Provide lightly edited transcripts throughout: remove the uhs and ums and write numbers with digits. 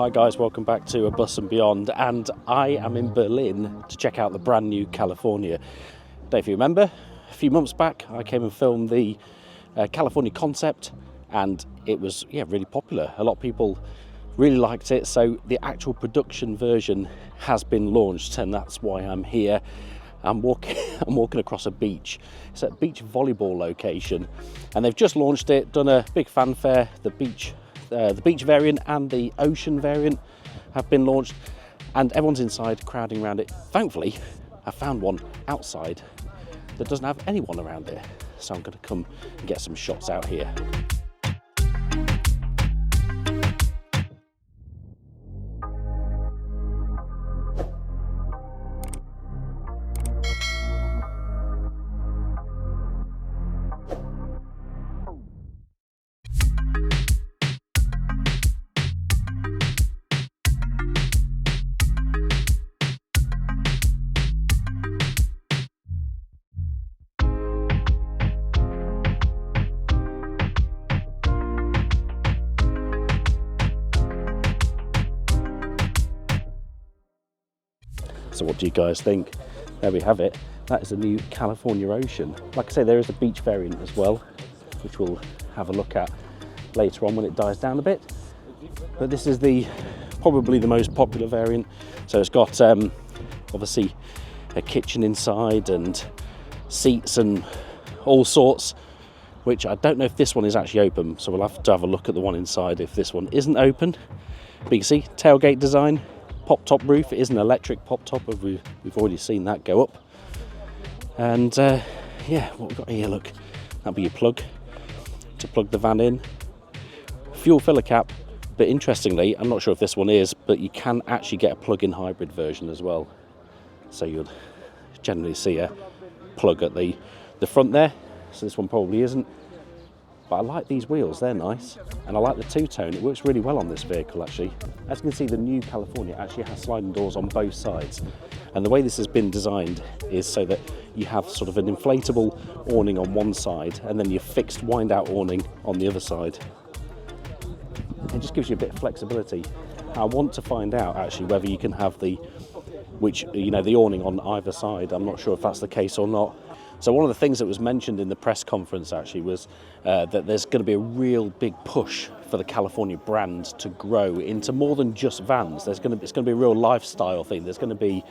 Hi guys, welcome back to A Bus and Beyond, and I am in Berlin to check out the brand new California. If you remember, a few months back I came and filmed the California concept, and it was really popular. A lot of people really liked it, so the actual production version has been launched, and that's why I'm here. I'm walking across a beach. It's a beach volleyball location, and they've just launched it, done a big fanfare. The beach variant and the ocean variant have been launched, and everyone's inside crowding around it. Thankfully, I found one outside that doesn't have anyone around it, so I'm going to come and get some shots out here. So what do you guys think? There we have it. That is the new California Ocean. Like I say, there is a beach variant as well, which we'll have a look at later on when it dies down a bit. But this is probably the most popular variant. So it's got obviously a kitchen inside and seats and all sorts, which I don't know if this one is actually open. So we'll have to have a look at the one inside if this one isn't open. But you can see tailgate design. Pop top roof. It is an electric pop top, but we've already seen that go up. And what we've got here, look, that'll be your plug to plug the van in. Fuel filler cap, but interestingly, I'm not sure if this one is, but you can actually get a plug-in hybrid version as well. So you'll generally see a plug at the front there. So this one probably isn't. But I like these wheels, they're nice, and I like the two-tone. It works really well on this vehicle actually. As you can see, the new California actually has sliding doors on both sides, and the way this has been designed is so that you have sort of an inflatable awning on one side and then your fixed wind-out awning on the other side. It just gives you a bit of flexibility. I want to find out actually whether you can have the awning on either side. I'm not sure if that's the case or not. So one of the things that was mentioned in the press conference actually was that there's going to be a real big push for the California brand to grow into more than just vans. It's going to be a real lifestyle thing. There's going to be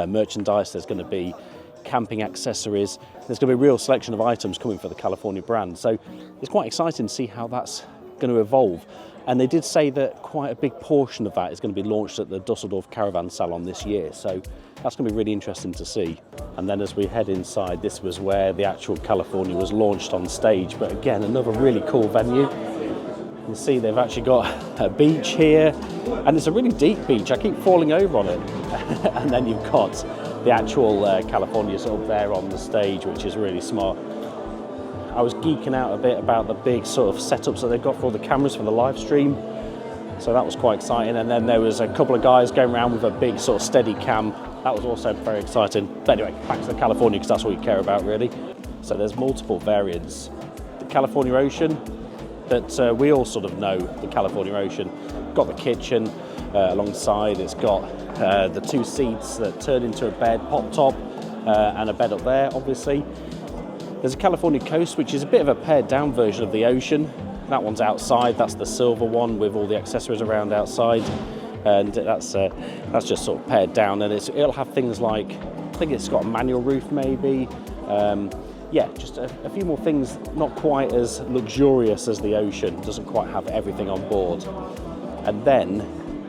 merchandise, there's going to be camping accessories, there's going to be a real selection of items coming for the California brand. So it's quite exciting to see how that's going to evolve. And they did say that quite a big portion of that is going to be launched at the Dusseldorf Caravan Salon this year. So that's going to be really interesting to see. And then as we head inside, this was where the actual California was launched on stage. But again, another really cool venue. You can see they've actually got a beach here, and it's a really deep beach. I keep falling over on it. And then you've got the actual California up there on the stage, which is really smart. I was geeking out a bit about the big sort of setups that they've got for all the cameras for the live stream. So that was quite exciting. And then there was a couple of guys going around with a big sort of steady cam. That was also very exciting. But anyway, back to the California, because that's what we care about really. So there's multiple variants. The California Ocean, that we all sort of know, the California Ocean. Got the kitchen alongside. It's got the two seats that turn into a bed, pop top, and a bed up there, obviously. There's a California Coast, which is a bit of a pared down version of the Ocean. That one's outside. That's the silver one with all the accessories around outside, and that's just sort of pared down. And it'll have things like, I think it's got a manual roof maybe. Just a few more things, not quite as luxurious as the Ocean. Doesn't quite have everything on board. And then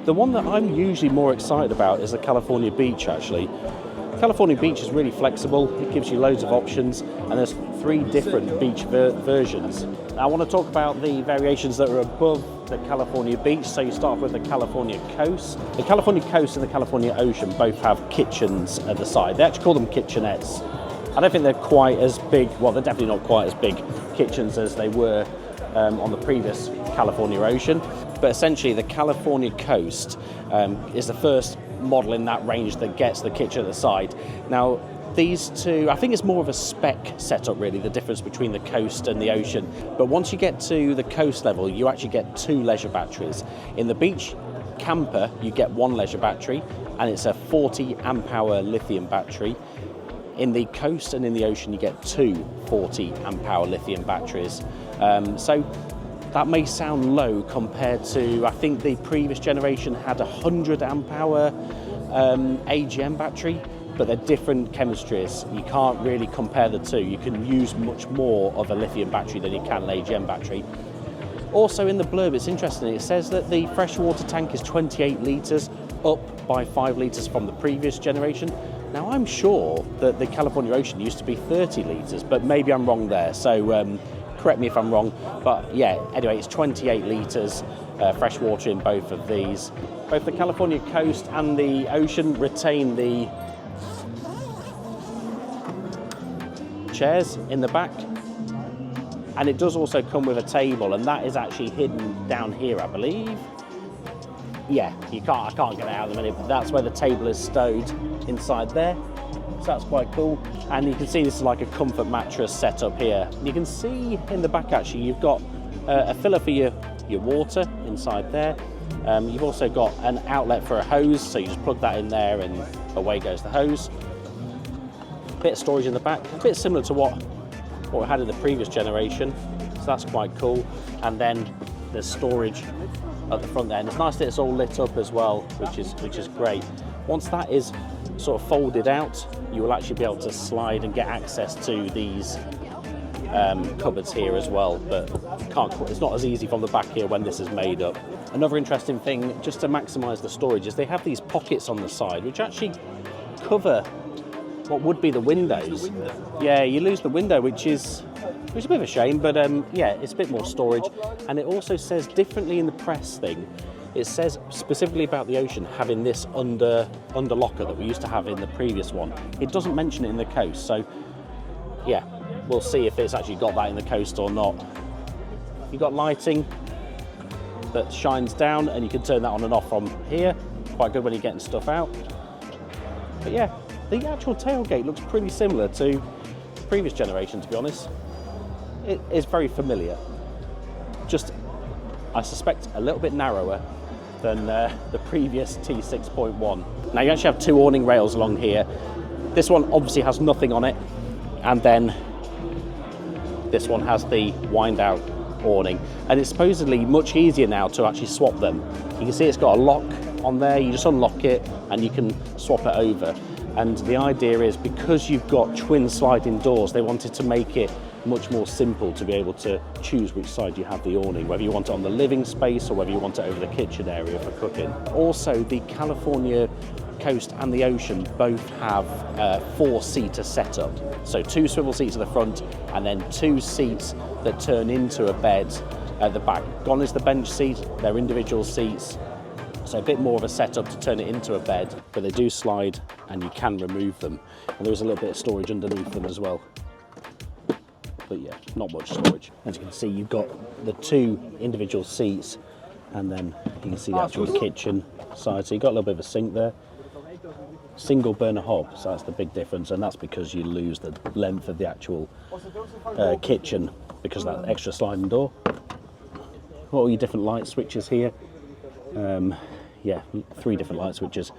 the one that I'm usually more excited about is the California Beach actually. California Beach is really flexible. It gives you loads of options, and there's 3 different beach versions. I want to talk about the variations that are above the California Beach. So you start with the California Coast. The California Coast and the California Ocean both have kitchens at the side. They actually call them kitchenettes. I don't think they're quite as big, well, they're definitely not quite as big kitchens as they were on the previous California Ocean. But essentially the California Coast is the first model in that range that gets the kitchen at the side. Now these two, I think it's more of a spec setup really, the difference between the Coast and the Ocean. But once you get to the Coast level, you actually get 2 leisure batteries. In the Beach camper, you get one leisure battery, and it's a 40 amp hour lithium battery. In the coast and in the ocean, you get two 40 amp hour lithium batteries. So that may sound low compared to, I think the previous generation had a 100 amp hour AGM battery, but they're different chemistries. You can't really compare the two. You can use much more of a lithium battery than you can an AGM battery. Also in the blurb, it's interesting, it says that the freshwater tank is 28 litres, up by 5 litres from the previous generation. Now I'm sure that the California Ocean used to be 30 litres, but maybe I'm wrong there, so correct me if I'm wrong. But yeah, anyway, it's 28 litres fresh water in both of these. Both the California coast and the ocean retain the chairs in the back, and it does also come with a table, and that is actually hidden down here, I believe. Yeah, I can't get it out in a minute, but that's where the table is stowed inside there, so that's quite cool. And you can see this is like a comfort mattress set up here. You can see in the back actually you've got a filler for your water inside there. You've also got an outlet for a hose, so you just plug that in there and away goes the hose. Bit of storage in the back, a bit similar to what we had in the previous generation, so that's quite cool. And then there's storage at the front there, and it's nice that it's all lit up as well, which is great. Once that is sort of folded out, you will actually be able to slide and get access to these cupboards here as well, but it's not as easy from the back here when this is made up. Another interesting thing, just to maximise the storage, is they have these pockets on the side which actually cover what would be the windows. Yeah, you lose the window, which is a bit of a shame, but yeah, it's a bit more storage. And it also says differently in the press thing. It says specifically about the ocean having this under locker that we used to have in the previous one. It doesn't mention it in the coast, so yeah, we'll see if it's actually got that in the coast or not. You've got lighting that shines down, and you can turn that on and off from here. Quite good when you're getting stuff out. But yeah, the actual tailgate looks pretty similar to the previous generation, to be honest. It is very familiar. Just, I suspect, a little bit narrower than the previous T6.1. Now you actually have two awning rails along here. This one obviously has nothing on it, and then this one has the wind out awning, and it's supposedly much easier now to actually swap them. You can see it's got a lock on there, you just unlock it and you can swap it over. And the idea is, because you've got twin sliding doors, they wanted to make it much more simple to be able to choose which side you have the awning, whether you want it on the living space or whether you want it over the kitchen area for cooking. Also, the California coast and the ocean both have a 4-seater setup. So 2 swivel seats at the front and then 2 seats that turn into a bed at the back. Gone is the bench seat, they're individual seats. So a bit more of a setup to turn it into a bed, but they do slide and you can remove them. And there is a little bit of storage underneath them as well. But yeah, not much storage. As you can see, you've got the 2 individual seats, and then you can see the actual kitchen side. So you've got a little bit of a sink there. Single burner hob, so that's the big difference, and that's because you lose the length of the actual kitchen because of that extra sliding door. All your different light switches here. Yeah, 3 different light switches.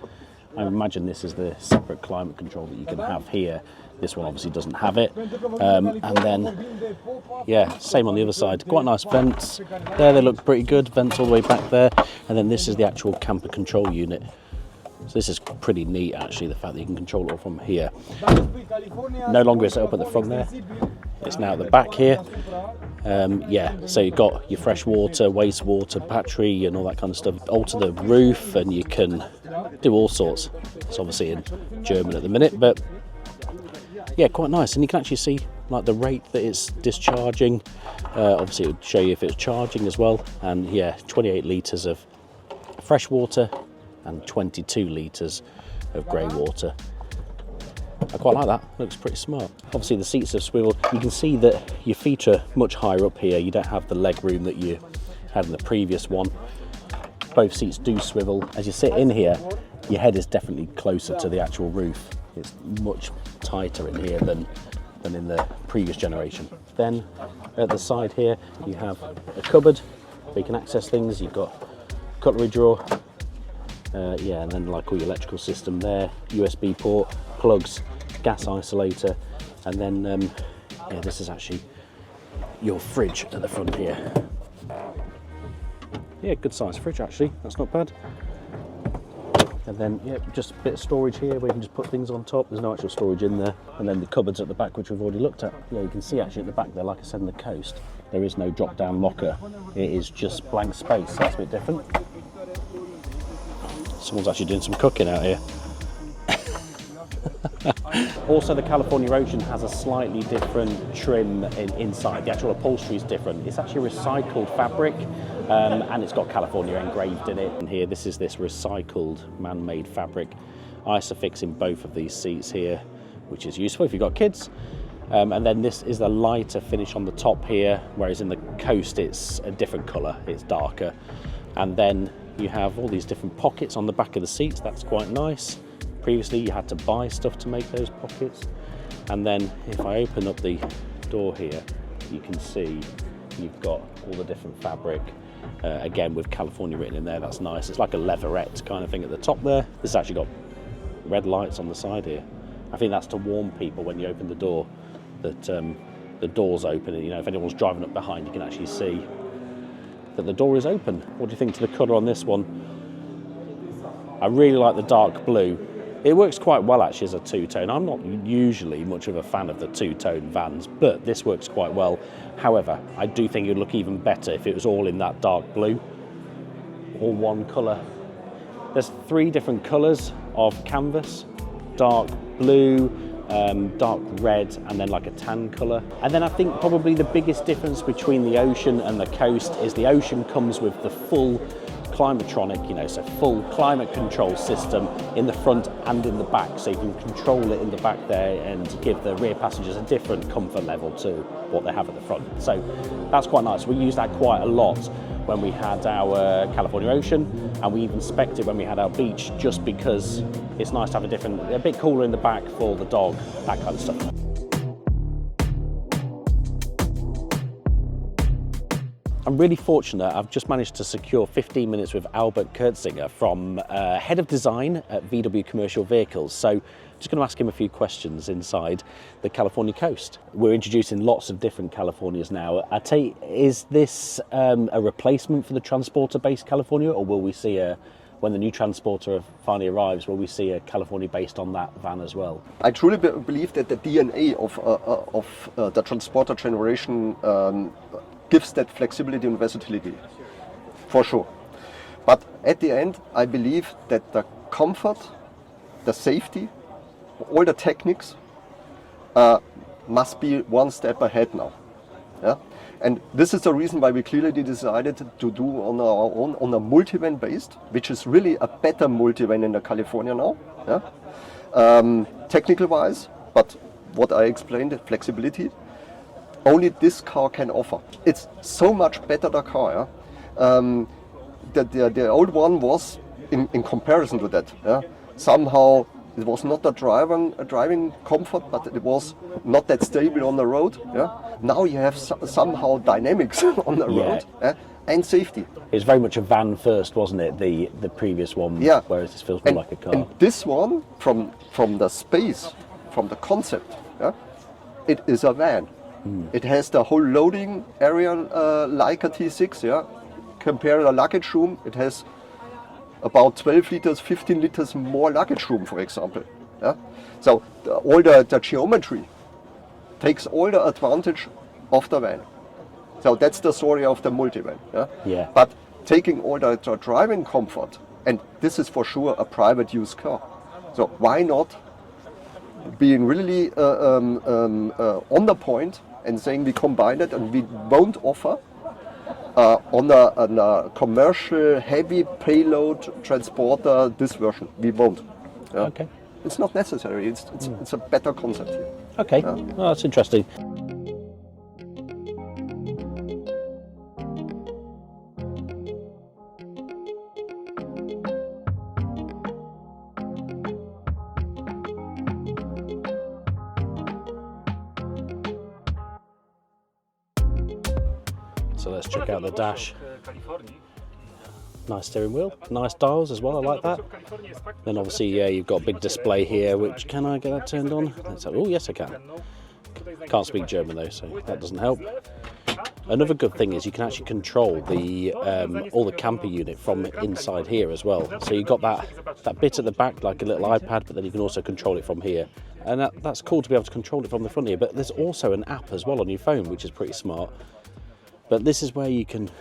I imagine this is the separate climate control that you can have here. This one obviously doesn't have it. And then, yeah, same on the other side. Quite nice vents. There, they look pretty good. Vents all the way back there. And then this is the actual camper control unit. So this is pretty neat, actually, the fact that you can control it all from here. No longer is it up at the front there. It's now at the back here. Yeah, so you've got your fresh water, wastewater, battery and all that kind of stuff. Alter the roof, and you can do all sorts. It's obviously in German at the minute, but yeah, quite nice. And you can actually see like the rate that it's discharging. Obviously it would show you if it's charging as well. And yeah, 28 litres of fresh water and 22 litres of grey water. I quite like that, looks pretty smart. Obviously the seats have swiveled. You can see that your feet are much higher up here. You don't have the leg room that you had in the previous one. Both seats do swivel. As you sit in here, your head is definitely closer to the actual roof. It's much tighter in here than in the previous generation. Then at the side here, you have a cupboard where you can access things. You've got a cutlery drawer, Yeah, and then like all your electrical system there, USB port, plugs, gas isolator, and then yeah, this is actually your fridge at the front here. Yeah, good size fridge actually, that's not bad. And then, yeah, just a bit of storage here where you can just put things on top. There's no actual storage in there. And then the cupboards at the back, which we've already looked at. Yeah, you can see actually at the back there, like I said, in the Coast, there is no drop-down locker. It is just blank space, so that's a bit different. Someone's actually doing some cooking out here. Also, the California Ocean has a slightly different trim inside. The actual upholstery is different. It's actually recycled fabric, and it's got California engraved in it. And here, this is this recycled man-made fabric. Isofix in both of these seats here, which is useful if you've got kids. And then this is the lighter finish on the top here, whereas in the Coast it's a different colour, it's darker. And then you have all these different pockets on the back of the seats. That's quite nice. Previously you had to buy stuff to make those pockets. And then if I open up the door here, you can see you've got all the different fabric, again with California written in there. That's nice. It's like a leatherette kind of thing at the top there. This has actually got red lights on the side here. I think that's to warn people when you open the door that the door's open, and you know, if anyone's driving up behind, you can actually see that the door is open. What do you think to the colour on this one? I really like the dark blue. It works quite well actually as a two-tone. I'm not usually much of a fan of the two-tone vans, but this works quite well. However, I do think it would look even better if it was all in that dark blue, all one colour. There's 3 different colours of canvas: dark blue, dark red, and then like a tan colour. And then I think probably the biggest difference between the Ocean and the Coast is the Ocean comes with the full climatronic, you know, so full climate control system in the front and in the back, so you can control it in the back there and give the rear passengers a different comfort level to what they have at the front. So that's quite nice. We use that quite a lot when we had our California Ocean, and we even spec'd it when we had our Beach, just because it's nice to have a bit cooler in the back for the dog, that kind of stuff. I'm really fortunate. I've just managed to secure 15 minutes with Albert Kirzinger, from Head of Design at VW Commercial Vehicles. So just going to ask him a few questions inside the California Coast. We're introducing lots of different Californias now. I take, is this a replacement for the Transporter-based California, or will we see when the new Transporter finally arrives, will we see a California based on that van as well? I truly believe that the DNA of the Transporter generation gives that flexibility and versatility, for sure. But at the end, I believe that the comfort, the safety, all the techniques must be one step ahead now. Yeah? And this is the reason why we clearly decided to do on our own, on a multivan based, which is really a better multivan in the California now. Yeah? Technical wise, but what I explained, flexibility, only this car can offer. It's so much better the car. Yeah? The old one was, in comparison to that, yeah? Somehow it was not a driving comfort, but it was not that stable on the road. Yeah? Now you have somehow dynamics on the road, yeah? And safety. It's very much a van first, wasn't it? The previous one, yeah. Whereas this feels more like a car. And this one, from the space, from the concept, yeah? It is a van. It has the whole loading area like a T6, yeah. Compare the luggage room, it has about 12 liters, 15 liters more luggage room, for example. Yeah? So all the geometry takes all the advantage of the van. So that's the story of the multivan. Yeah? Yeah. But taking all the driving comfort, and this is for sure a private use car. So why not being really on the point and saying we combine it, and we won't offer on a commercial heavy payload transporter this version. We won't. Yeah? Okay. It's not necessary. It's a better concept here. Okay. Yeah? Oh, that's interesting. So let's check out the dash. Nice steering wheel, nice dials as well, I like that. Then obviously, yeah, you've got a big display here, which, can I get that turned on? Oh, yes I can. Can't speak German though, so that doesn't help. Another good thing is you can actually control the all the camper unit from inside here as well. So you've got that bit at the back, like a little iPad, but then you can also control it from here. And that's cool to be able to control it from the front here. But there's also an app as well on your phone, which is pretty smart. But this is where you can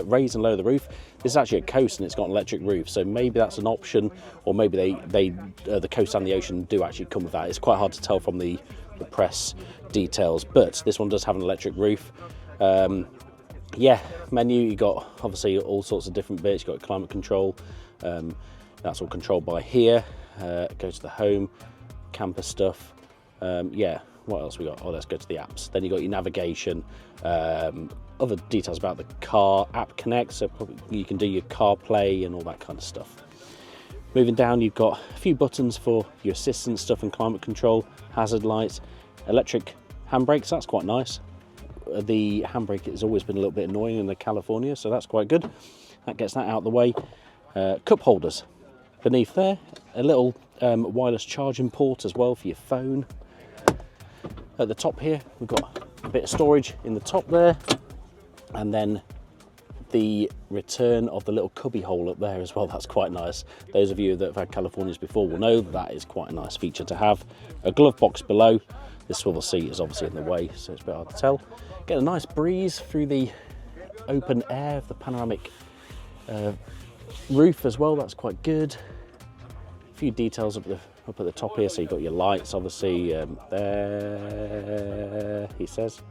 raise and lower the roof. This is actually a coast and it's got an electric roof, so maybe that's an option, or maybe the coast and the ocean do actually come with that. It's quite hard to tell from the press details, but this one does have an electric roof. Yeah, menu, you got obviously all sorts of different bits. You've got climate control, that's all controlled by here. Go to the home, camper stuff. Yeah, what else we got? Oh, let's go to the apps. Then you got your navigation, other details about the car, app connect, so probably you can do your CarPlay and all that kind of stuff. Moving down, you've got a few buttons for your assistance stuff and climate control, hazard lights, electric handbrakes. That's quite nice. The handbrake has always been a little bit annoying in the California, so that's quite good. That gets that out of the way. Cup holders beneath there, a little wireless charging port as well for your phone. At the top here, we've got a bit of storage in the top there, and then the return of the little cubby hole up there as well. That's quite nice. Those of you that have had Californias before will know that is quite a nice feature to have. A glove box below. This swivel seat is obviously in the way, so it's a bit hard to tell. Get a nice breeze through the open air of the panoramic roof as well. That's quite good. A few details up at the top here. So you've got your lights, obviously. There, he says.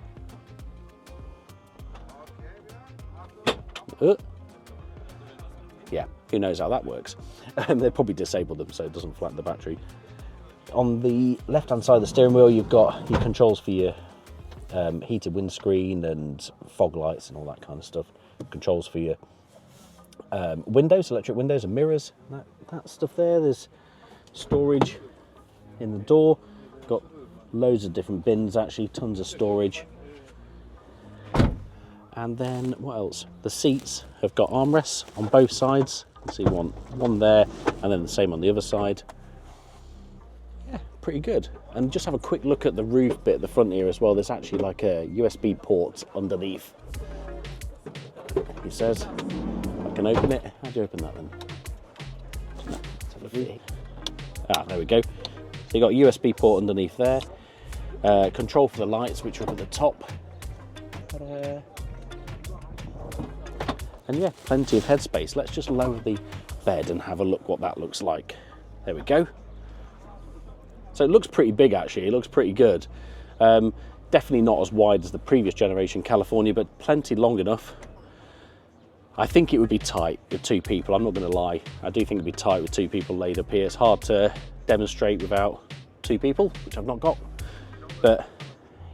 Yeah, who knows how that works. They probably disabled them so it doesn't flatten the battery. On the left hand side of the steering wheel, you've got your controls for your heated windscreen and fog lights and all that kind of stuff. Controls for your windows, electric windows and mirrors, that stuff there. There's storage in the door. Got loads of different bins, actually, tons of storage. And then what else? The seats have got armrests on both sides. You can see one there, and then the same on the other side. Yeah, pretty good. And just have a quick look at the roof bit at the front here as well. There's actually like a USB port underneath. He says, I can open it. How do you open that then? Ah, there we go. So you got a USB port underneath there. Control for the lights, which are up at the top. And yeah, plenty of headspace. Let's just lower the bed and have a look what that looks like. There we go. So it looks pretty big actually, it looks pretty good. Definitely not as wide as the previous generation California, but plenty long enough. I think it would be tight with two people, I'm not going to lie. I do think it'd be tight with two people laid up here. It's hard to demonstrate without two people, which I've not got. But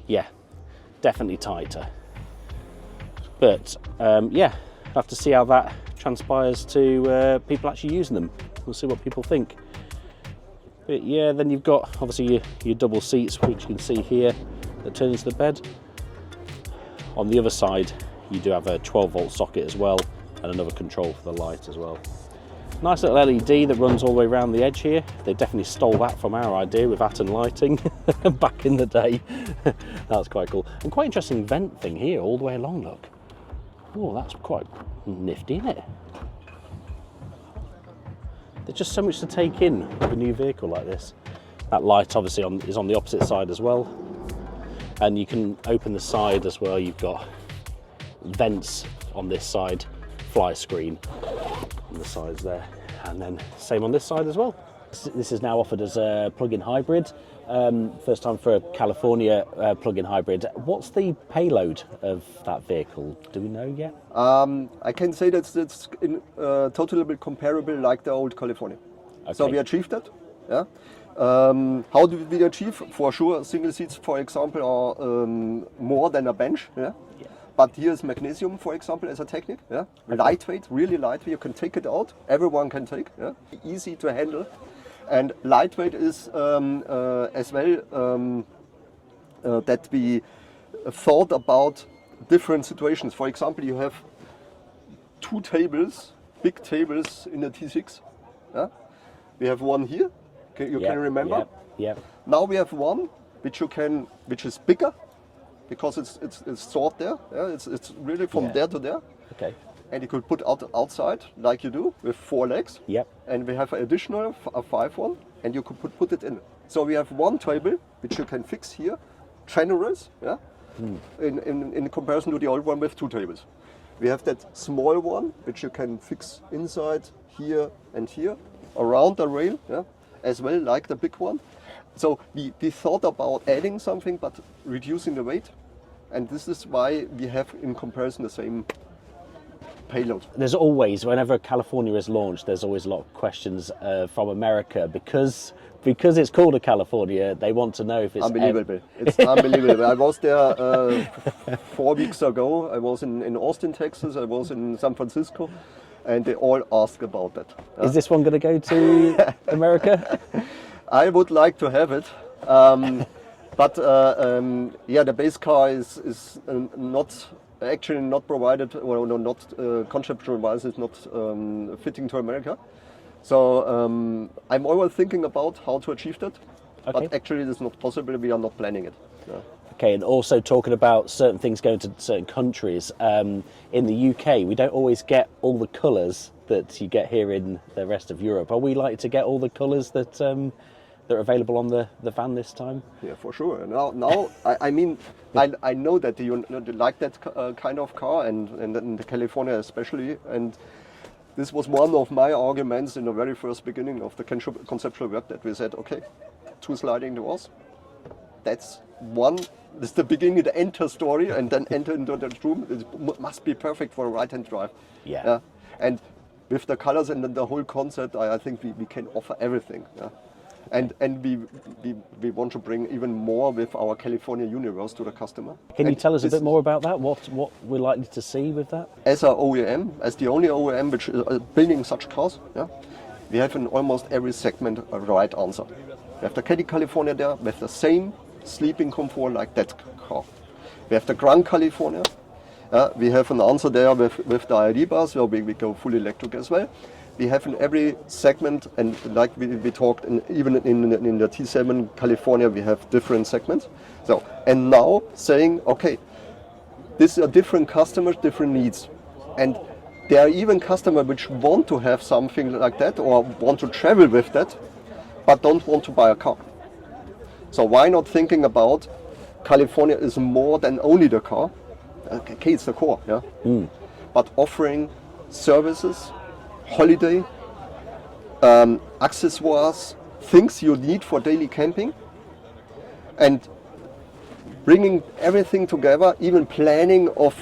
yeah, definitely tighter. But yeah, I'll have to see how that transpires to people actually using them. We'll see what people think. But yeah, then you've got obviously your double seats, which you can see here, that turn into the bed. On the other side, you do have a 12-volt socket as well, and another control for the light as well. Nice little LED that runs all the way around the edge here. They definitely stole that from our idea with Atten lighting back in the day. That's quite cool. And quite interesting vent thing here all the way along, look. Oh, that's quite nifty, isn't it? There's just so much to take in with a new vehicle like this. That light obviously is on the opposite side as well. And you can open the side as well. You've got vents on this side, fly screen on the sides there. And then same on this side as well. This is now offered as a plug-in hybrid. First time for a California plug-in hybrid. What's the payload of that vehicle? Do we know yet? I can say that it's totally comparable like the old California. Okay. So we achieved that. Yeah. How did we achieve? For sure, single seats, for example, are more than a bench. Yeah. Yeah. But here's magnesium, for example, as a technique. Yeah. Okay. Lightweight, really lightweight. You can take it out. Everyone can take. Yeah. Easy to handle. And lightweight is as well that we thought about different situations. For example, you have two tables, big tables in the T6. Yeah? We have one here. You can remember. Yeah. Now we have one which is bigger, because it's stored there. Yeah? It's really from there to there. Okay. And you could put outside like you do with 4 legs. Yep. And we have an additional a 5 one, and you could put it in. So we have one table which you can fix here, generous, yeah, in comparison to the old one with 2 tables. We have that small one which you can fix inside here and here around the rail, yeah, as well like the big one. So we thought about adding something but reducing the weight, and this is why we have in comparison the same payload. There's always, whenever California is launched, there's always a lot of questions from America because it's called a California. They want to know if it's unbelievable. It's unbelievable. I was there 4 weeks ago. I was in Austin, Texas. I was in San Francisco, and they all ask about that. Is this one going to go to America? I would like to have it, but yeah, the base car is not. Actually not provided, or not conceptual wise, is not fitting to America. So I'm always thinking about how to achieve that, but actually it is not possible. We are not planning it. Yeah. Okay, and also talking about certain things going to certain countries. In the UK, we don't always get all the colours that you get here in the rest of Europe. Are we likely to get all the colours that are available on the van this time? Yeah, for sure. Now I mean, I know that you like that kind of car, and in the California especially. And this was one of my arguments in the very first beginning of the conceptual work, that we said, okay, 2 sliding doors. That's one. This is the beginning, the enter story, and then enter into the room. It must be perfect for a right-hand drive. Yeah. And with the colors and the whole concept, I think we can offer everything. Yeah. And we want to bring even more with our California universe to the customer. Can you tell us a bit more about that? What we're likely to see with that? As an OEM, as the only OEM which is building such cars, yeah, we have in almost every segment a right answer. We have the Caddy California there with the same sleeping comfort like that car. We have the Grand California. We have an answer there with the ID bus, where we go fully electric as well. We have in every segment, and like we talked, even in the T7 California, we have different segments. So, and now saying, okay, these are different customers, different needs. And there are even customers which want to have something like that, or want to travel with that, but don't want to buy a car. So why not thinking about California is more than only the car. Okay, it's the core, yeah. But offering services, holiday, accessoires, things you need for daily camping, and bringing everything together, even planning of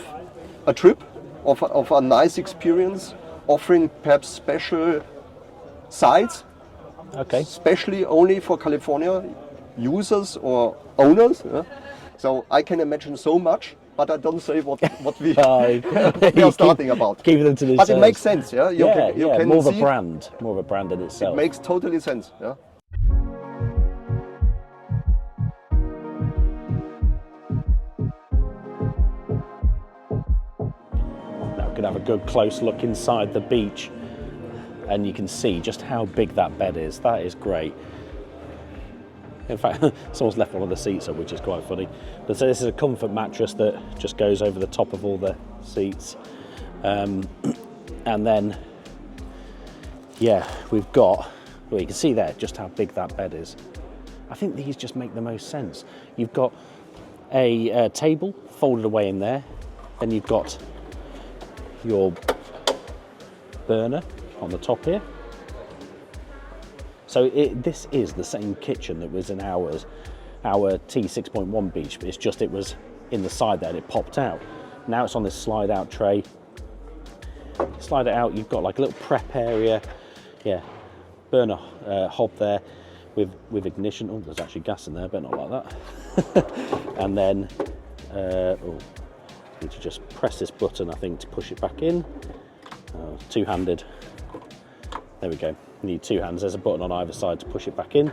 a trip, of a nice experience, offering perhaps special sites, especially only for California users or owners. Yeah? So I can imagine so much, but I don't say what we are starting about. Keep them to themselves. But it makes sense, yeah. You can more of see a brand in itself. It makes totally sense, yeah. Now we can have a good close look inside the beach, and you can see just how big that bed is. That is great. In fact, someone's left one of the seats up, which is quite funny. But so this is a comfort mattress that just goes over the top of all the seats. And then, yeah, we've got, well, you can see there just how big that bed is. I think these just make the most sense. You've got a table folded away in there. Then you've got your burner on the top here. So this is the same kitchen that was in our T6.1 beach, but it's just it was in the side there and it popped out. Now it's on this slide out tray. Slide it out, you've got like a little prep area, yeah, burner hob there with ignition. Oh, there's actually gas in there, but not like that. And then, need to just press this button, I think, to push it back in. Two-handed. There we go. You need 2 hands. There's a button on either side to push it back in.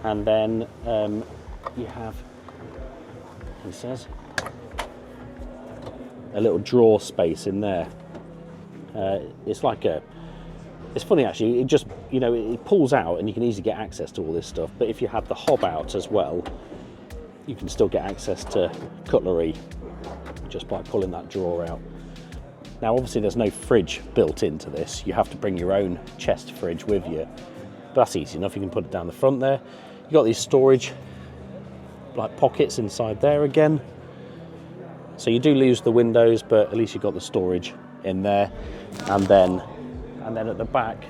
And then you have, he says, a little drawer space in there. It's like it's funny actually, it just, it pulls out and you can easily get access to all this stuff, but if you have the hob out as well, you can still get access to cutlery just by pulling that drawer out. Now obviously there's no fridge built into this, you have to bring your own chest fridge with you, but that's easy enough, you can put it down the front there. You've got these storage like pockets inside there again, so you do lose the windows, but at least you've got the storage in there. And then at the back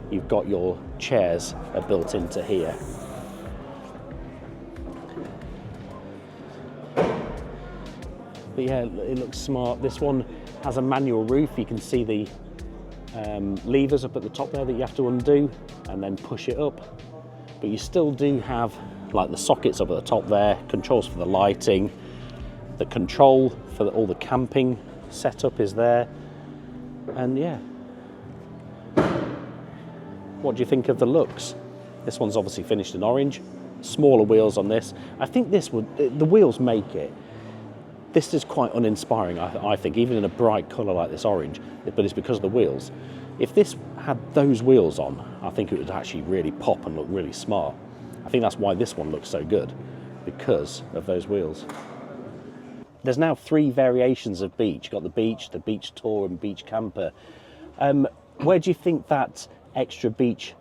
you've got your chairs are built into here. But yeah, it looks smart. This one has a manual roof. You can see the levers up at the top there that you have to undo and then push it up. But you still do have like the sockets up at the top there, controls for the lighting, the control for all the camping setup is there. And yeah, what do you think of the looks? This one's obviously finished in orange, smaller wheels on this. I think the wheels make it. This is quite uninspiring, I think, even in a bright colour like this orange, but it's because of the wheels. If this had those wheels on, I think it would actually really pop and look really smart. I think that's why this one looks so good, because of those wheels. There's now 3 variations of beach. You've got the beach tour and beach camper. Where do you think that extra beach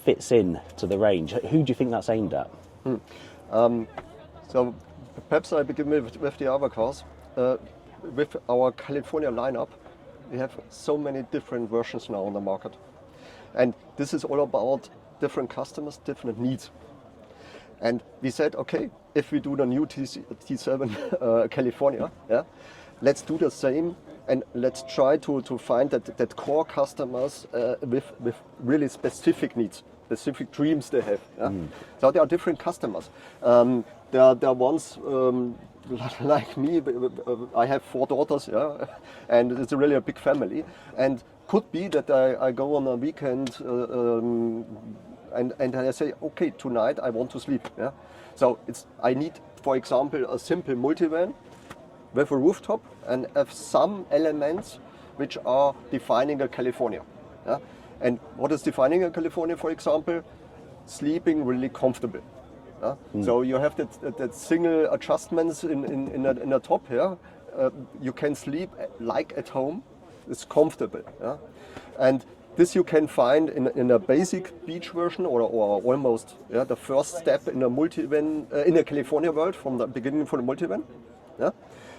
fits in to the range? Who do you think that's aimed at? So perhaps I begin with the other cars. With our California lineup, we have so many different versions now on the market. And this is all about different customers, different needs. And we said, okay, if we do the new T7 California, let's do the same, and let's try to find that core customers with really specific needs, specific dreams they have. So there are different customers. There are ones like me. I have 4 daughters, and it's really a big family. And could be that I go on a weekend and I say, okay, tonight I want to sleep. So I need, for example, a simple multivan with a rooftop and have some elements which are defining a California. And what is defining a California, for example? Sleeping really comfortable. So you have that single adjustments in the top here. You can sleep like at home. It's comfortable. And this you can find in a basic beach version or almost the first step in a multivan in a California world from the beginning for the multivan.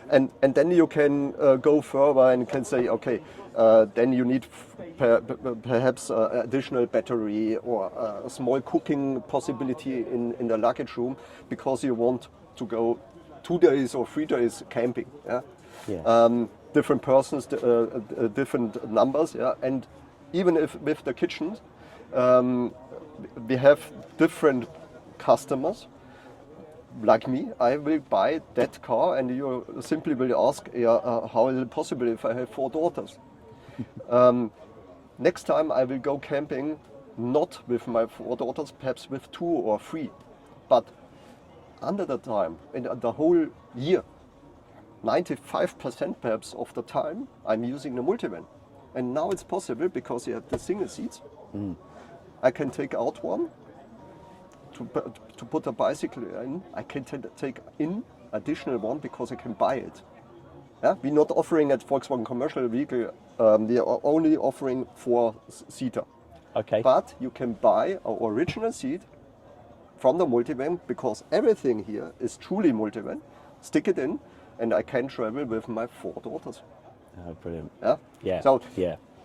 And then you can go further and can say, okay, then you need perhaps additional battery or a small cooking possibility in the luggage room because you want to go 2 days or 3 days camping. Different persons, different numbers, and even if with the kitchen, we have different customers. Like me, I will buy that car, and you simply will ask, how is it possible if I have 4 daughters? Next time I will go camping, not with my 4 daughters, perhaps with 2 or 3, but under the time, in the whole year, 95% perhaps of the time, I'm using the multivan. And now it's possible because you have the single seats. I can take out one to put a bicycle in. I can take in additional one because I can buy it. We're not offering at Volkswagen commercial vehicle. We are only offering 4-seater. Okay. But you can buy our original seat from the multivan because everything here is truly multivan. Stick it in, and I can travel with my 4 daughters. Oh, brilliant. Yeah. So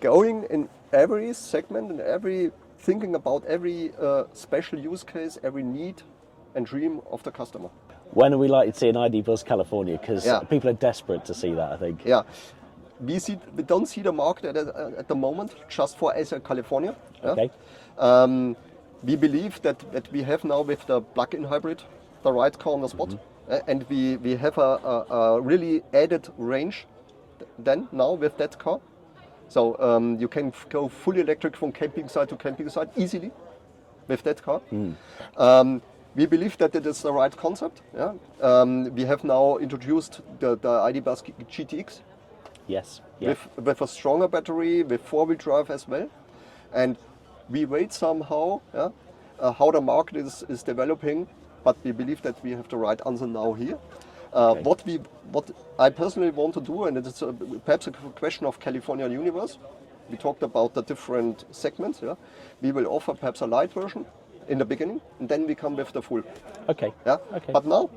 going in every segment and thinking about every special use case, every need and dream of the customer. When are we likely to see an ABus California? Because people are desperate to see that, I think. Yeah. We don't see the market at the moment just for ABus California. Okay. We believe that we have now with the plug-in hybrid the right car on the spot, and we have a really added range then now with that car. So you can go fully electric from camping site to camping site easily with that car. We believe that it is the right concept. We have now introduced the ABus GTX, Yes. Yeah. with a stronger battery, with four-wheel drive as well. And we wait somehow how the market is developing, but we believe that we have the right answer now here. Okay. What I personally want to do, and it's perhaps a question of California universe. We talked about the different segments. Yeah, we will offer perhaps a light version in the beginning, and then we come with the full. Okay. Yeah. Okay. But now,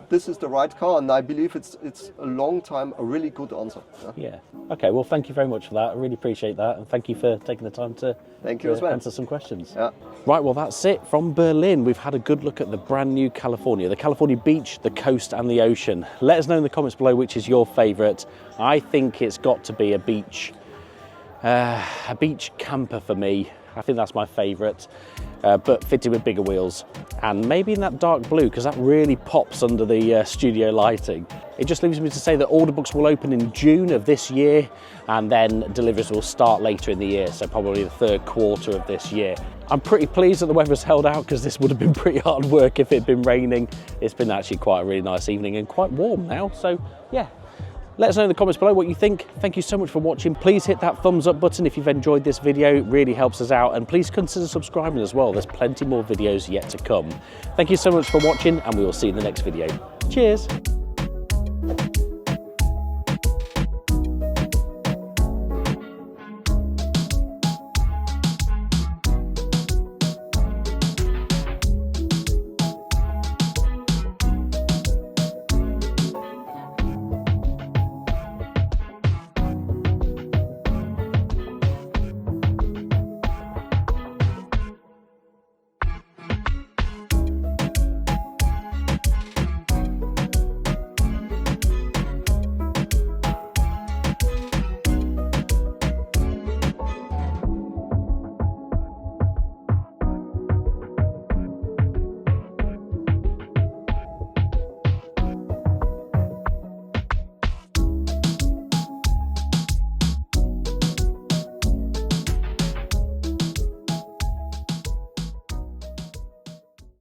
this is the right car, and I believe it's a long time a really good answer. Yeah. Okay. Well, thank you very much for that. I really appreciate that, and thank you for taking the time to Thank you as well. answer some questions. Yeah. Right. Well, that's it from Berlin. We've had a good look at the brand new California, the California beach, the coast, and the ocean. Let us know in the comments below which is your favourite. I think it's got to be a beach camper for me. I think that's my favourite. But fitted with bigger wheels, and maybe in that dark blue, because that really pops under the studio lighting. It just leaves me to say that order books will open in June of this year, and then deliveries will start later in the year, so probably the third quarter of this year. I'm pretty pleased that the weather's held out, because this would have been pretty hard work if it had been raining. It's been actually quite a really nice evening and quite warm now, so yeah. Let us know in the comments below what you think. Thank you so much for watching. Please hit that thumbs up button if you've enjoyed this video. It really helps us out. And please consider subscribing as well. There's plenty more videos yet to come. Thank you so much for watching, and we will see you in the next video. Cheers.